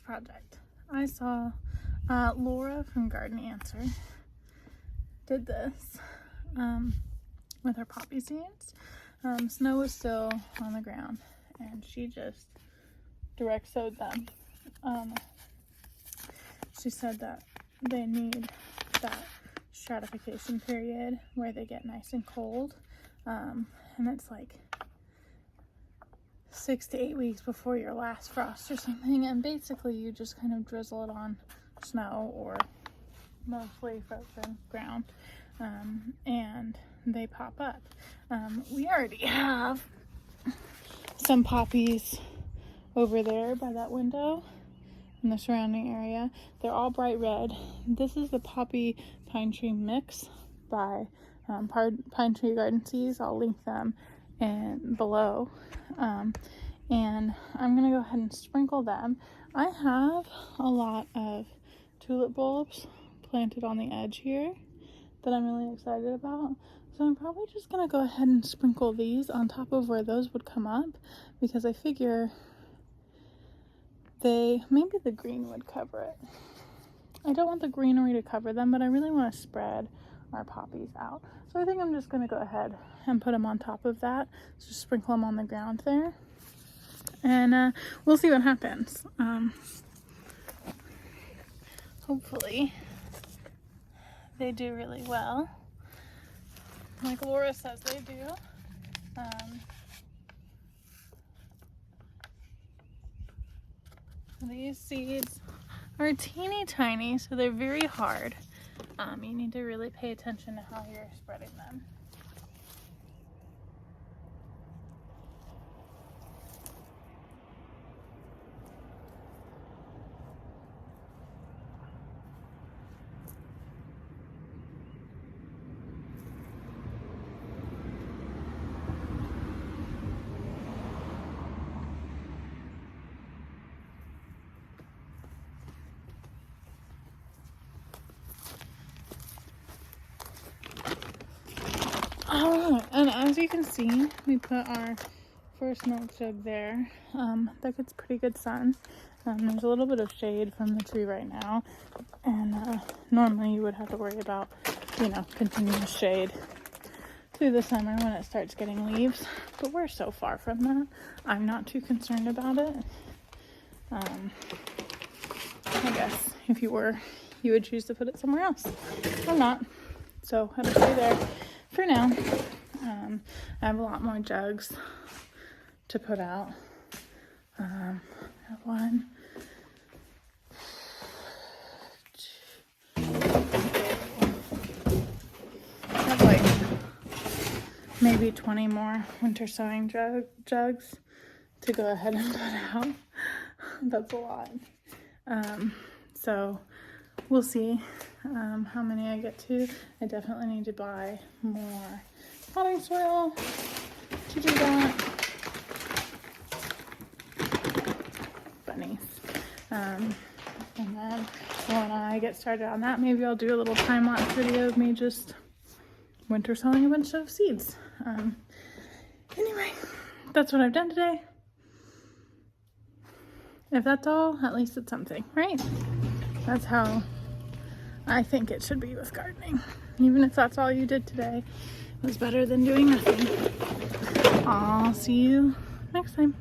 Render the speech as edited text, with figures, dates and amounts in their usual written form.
next project. I saw Laura from Garden Answer did this with her poppy seeds. Snow was still on the ground and she just direct sowed them. She said that they need that stratification period where they get nice and cold, and it's like 6 to 8 weeks before your last frost or something, and basically you just kind of drizzle it on snow or mostly frozen ground, and they pop up. We already have some poppies over there by that window in the surrounding area. They're all bright red. This is the Poppy Pine Tree Mix by Pine Tree Garden Seeds. I'll link them below. And I'm gonna go ahead and sprinkle them. I have a lot of tulip bulbs planted on the edge here that I'm really excited about. So I'm probably just gonna go ahead and sprinkle these on top of where those would come up, because I figure maybe the green would cover it. I don't want the greenery to cover them, but I really want to spread our poppies out. So I think I'm just going to go ahead and put them on top of that. So just sprinkle them on the ground there. And we'll see what happens. Hopefully they do really well, like Laura says they do. These seeds are teeny tiny, so they're very hard. You need to really pay attention to how you're spreading them. Alright, and as you can see, we put our first milk jug there. That gets pretty good sun. There's a little bit of shade from the tree right now, and normally you would have to worry about, continuous shade through the summer when it starts getting leaves, but we're so far from that. I'm not too concerned about it. I guess if you were, you would choose to put it somewhere else. I'm not, so it'll stay there for now. I have a lot more jugs to put out. I have one, I have like maybe 20 more winter sowing jugs to go ahead and put out. That's a lot. So we'll see how many I get to. I definitely need to buy more potting soil to do that. Bunnies. And then when I get started on that, maybe I'll do a little time-lapse video of me just winter sowing a bunch of seeds. Anyway, that's what I've done today. If that's all, at least it's something, right? That's how I think it should be with gardening. Even if that's all you did today, it was better than doing nothing. I'll see you next time.